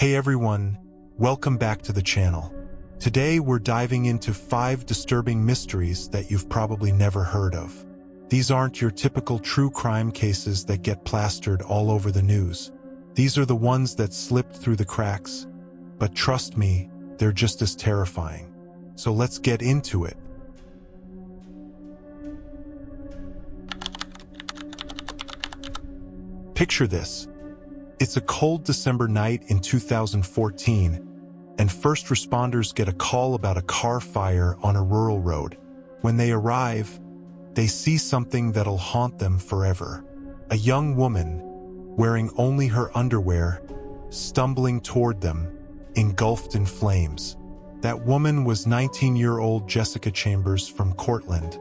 Hey everyone, welcome back to the channel. Today we're diving into 5 disturbing mysteries that you've probably never heard of. These aren't your typical true crime cases that get plastered all over the news. These are the ones that slipped through the cracks. But trust me, they're just as terrifying. So let's get into it. Picture this. It's a cold December night in 2014, and first responders get a call about a car fire on a rural road. When they arrive, they see something that'll haunt them forever. A young woman, wearing only her underwear, stumbling toward them, engulfed in flames. That woman was 19-year-old Jessica Chambers from Cortland,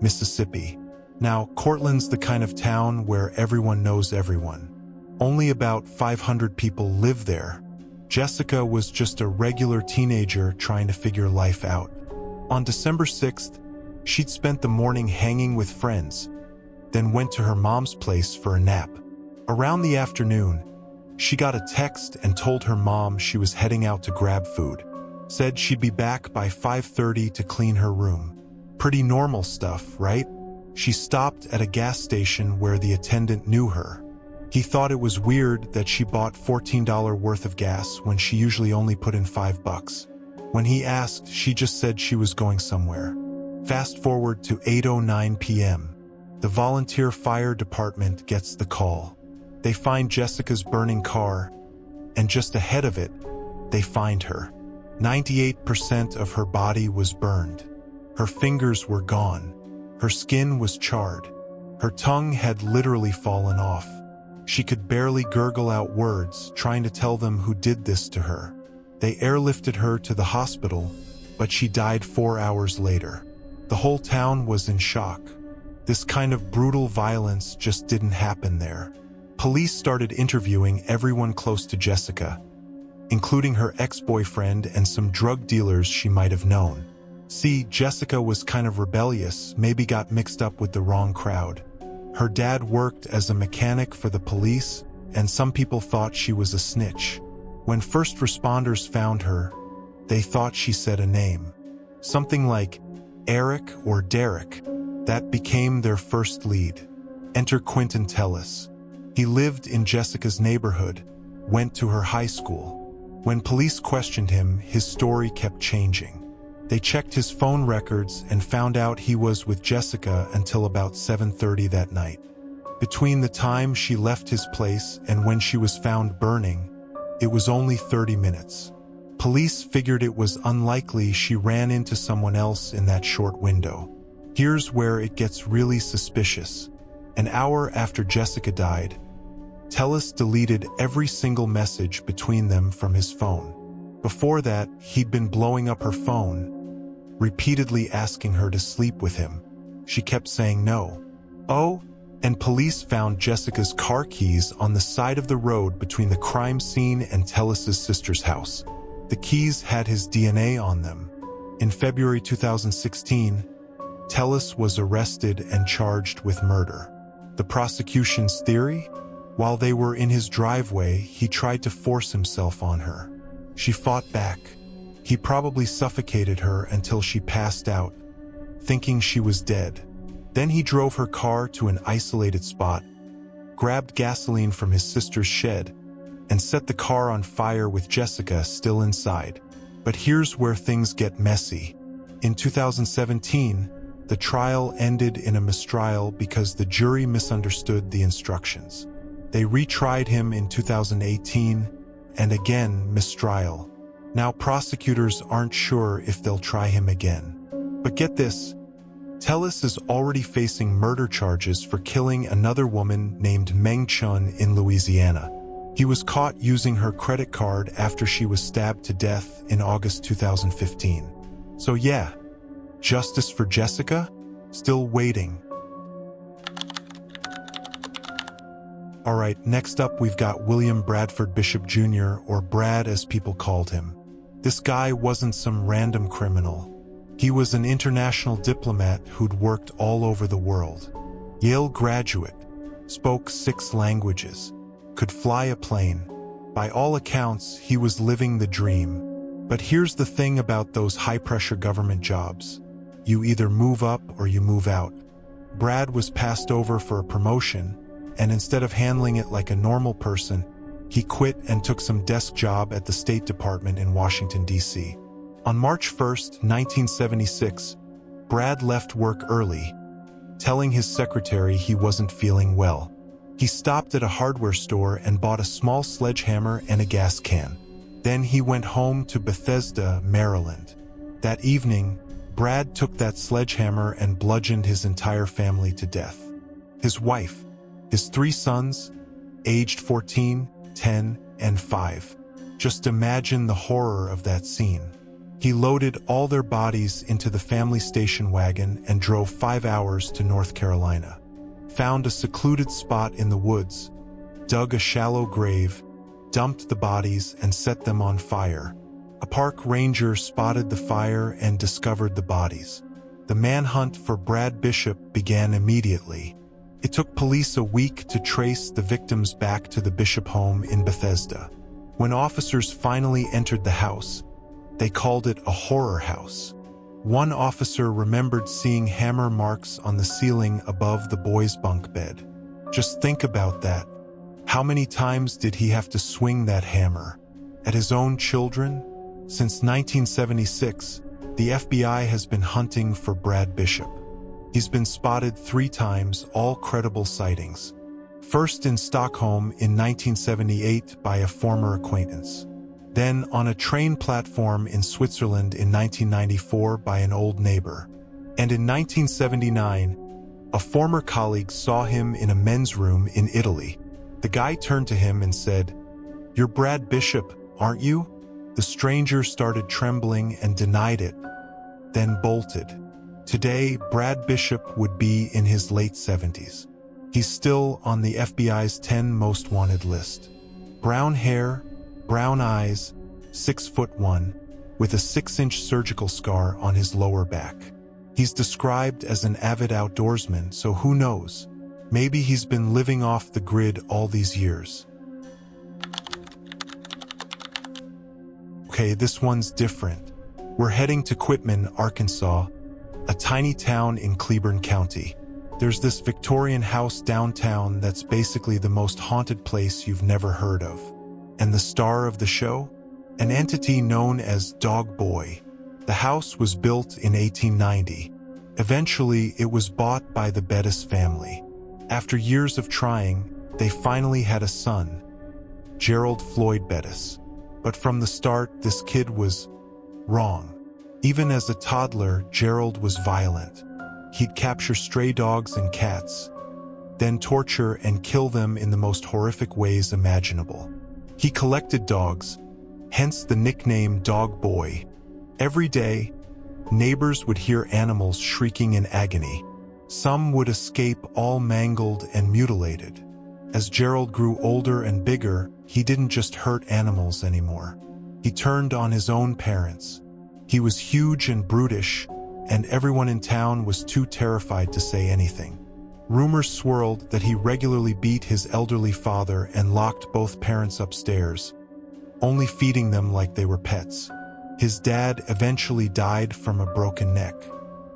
Mississippi. Now, Cortland's the kind of town where everyone knows everyone. Only about 500 people live there. Jessica was just a regular teenager trying to figure life out. On December 6th, she'd spent the morning hanging with friends, then went to her mom's place for a nap. Around the afternoon, she got a text and told her mom she was heading out to grab food. Said she'd be back by 5:30 to clean her room. Pretty normal stuff, right? She stopped at a gas station where the attendant knew her. He thought it was weird that she bought $14 worth of gas when she usually only put in $5. When he asked, she just said she was going somewhere. Fast forward to 8:09 p.m. The volunteer fire department gets the call. They find Jessica's burning car, and just ahead of it, they find her. 98% of her body was burned. Her fingers were gone. Her skin was charred. Her tongue had literally fallen off. She could barely gurgle out words, trying to tell them who did this to her. They airlifted her to the hospital, but she died 4 hours later. The whole town was in shock. This kind of brutal violence just didn't happen there. Police started interviewing everyone close to Jessica, including her ex-boyfriend and some drug dealers she might have known. See, Jessica was kind of rebellious, maybe got mixed up with the wrong crowd. Her dad worked as a mechanic for the police, and some people thought she was a snitch. When first responders found her, they thought she said a name. Something like Eric or Derek. That became their first lead. Enter Quentin Tellis. He lived in Jessica's neighborhood, went to her high school. When police questioned him, his story kept changing. They checked his phone records and found out he was with Jessica until about 7:30 that night. Between the time she left his place and when she was found burning, it was only 30 minutes. Police figured it was unlikely she ran into someone else in that short window. Here's where it gets really suspicious. An hour after Jessica died, Tellis deleted every single message between them from his phone. Before that, he'd been blowing up her phone, repeatedly asking her to sleep with him. She kept saying no. Oh, and police found Jessica's car keys on the side of the road between the crime scene and Tellis's sister's house. The keys had his DNA on them. In February 2016, Tellis was arrested and charged with murder. The prosecution's theory? While they were in his driveway, he tried to force himself on her. She fought back. He probably suffocated her until she passed out, thinking she was dead. Then he drove her car to an isolated spot, grabbed gasoline from his sister's shed, and set the car on fire with Jessica still inside. But here's where things get messy. In 2017, the trial ended in a mistrial because the jury misunderstood the instructions. They retried him in 2018, and again, mistrial. Now prosecutors aren't sure if they'll try him again. But get this, Tellis is already facing murder charges for killing another woman named Meng Chun in Louisiana. He was caught using her credit card after she was stabbed to death in August 2015. So yeah, justice for Jessica? Still waiting. Alright, next up we've got William Bradford Bishop Jr., or Brad as people called him. This guy wasn't some random criminal. He was an international diplomat who'd worked all over the world. Yale graduate, spoke 6 languages, could fly a plane, By all accounts, he was living the dream. But here's the thing about those high-pressure government jobs. You either move up or you move out. Brad was passed over for a promotion, and instead of handling it like a normal person, he quit and took some desk job at the State Department in Washington, D.C. On March 1, 1976, Brad left work early, telling his secretary he wasn't feeling well. He stopped at a hardware store and bought a small sledgehammer and a gas can. Then he went home to Bethesda, Maryland. That evening, Brad took that sledgehammer and bludgeoned his entire family to death. His wife, his 3 sons, aged 14, 10, and 5. Just imagine the horror of that scene. He loaded all their bodies into the family station wagon and drove 5 hours to North Carolina. Found a secluded spot in the woods, dug a shallow grave, dumped the bodies and set them on fire. A park ranger spotted the fire and discovered the bodies. The manhunt for Brad Bishop began immediately. It took police a week to trace the victims back to the Bishop home in Bethesda. When officers finally entered the house, they called it a horror house. One officer remembered seeing hammer marks on the ceiling above the boys' bunk bed. Just think about that. How many times did he have to swing that hammer? At his own children? Since 1976, the FBI has been hunting for Brad Bishop. He's been spotted 3 times, all credible sightings. First in Stockholm in 1978 by a former acquaintance. Then on a train platform in Switzerland in 1994 by an old neighbor. And in 1979, a former colleague saw him in a men's room in Italy. The guy turned to him and said, "You're Brad Bishop, aren't you?" The stranger started trembling and denied it, then bolted. Today, Brad Bishop would be in his late 70s. He's still on the FBI's 10 most wanted list. Brown hair, brown eyes, 6'1", with a 6-inch surgical scar on his lower back. He's described as an avid outdoorsman, so who knows? Maybe he's been living off the grid all these years. Okay, this one's different. We're heading to Quitman, Arkansas, a tiny town in Cleburne County. There's this Victorian house downtown that's basically the most haunted place you've never heard of. And the star of the show? An entity known as Dog Boy. The house was built in 1890. Eventually, it was bought by the Bettis family. After years of trying, they finally had a son, Gerald Floyd Bettis. But from the start, this kid was wrong. Even as a toddler, Gerald was violent. He'd capture stray dogs and cats, then torture and kill them in the most horrific ways imaginable. He collected dogs, hence the nickname Dog Boy. Every day, neighbors would hear animals shrieking in agony. Some would escape all mangled and mutilated. As Gerald grew older and bigger, he didn't just hurt animals anymore. He turned on his own parents. He was huge and brutish, and everyone in town was too terrified to say anything. Rumors swirled that he regularly beat his elderly father and locked both parents upstairs, only feeding them like they were pets. His dad eventually died from a broken neck.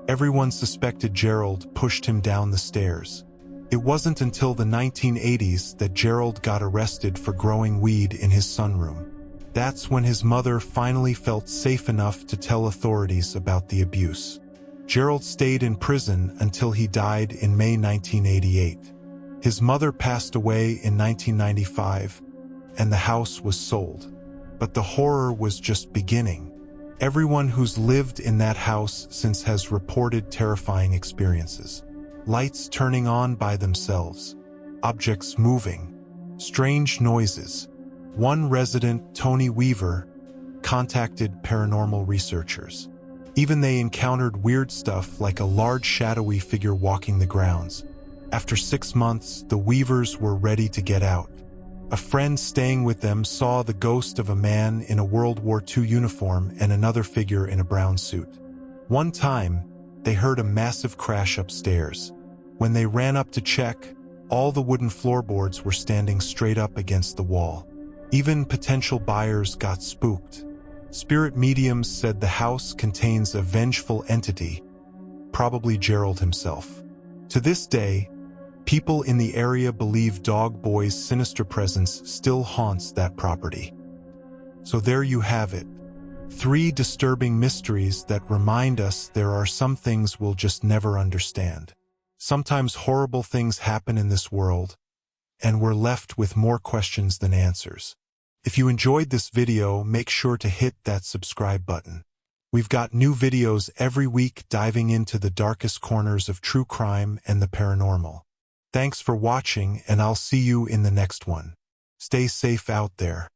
Everyone suspected Gerald pushed him down the stairs. It wasn't until the 1980s that Gerald got arrested for growing weed in his sunroom. That's when his mother finally felt safe enough to tell authorities about the abuse. Gerald stayed in prison until he died in May 1988. His mother passed away in 1995, and the house was sold. But the horror was just beginning. Everyone who's lived in that house since has reported terrifying experiences. Lights turning on by themselves, objects moving, strange noises. One resident, Tony Weaver, contacted paranormal researchers. Even they encountered weird stuff like a large shadowy figure walking the grounds. After 6 months, the Weavers were ready to get out. A friend staying with them saw the ghost of a man in a World War II uniform and another figure in a brown suit. One time, they heard a massive crash upstairs. When they ran up to check, all the wooden floorboards were standing straight up against the wall. Even potential buyers got spooked. Spirit mediums said the house contains a vengeful entity, probably Gerald himself. To this day, people in the area believe Dog Boy's sinister presence still haunts that property. So there you have it. 3 disturbing mysteries that remind us there are some things we'll just never understand. Sometimes horrible things happen in this world, and we're left with more questions than answers. If you enjoyed this video, make sure to hit that subscribe button. We've got new videos every week diving into the darkest corners of true crime and the paranormal. Thanks for watching, and I'll see you in the next one. Stay safe out there.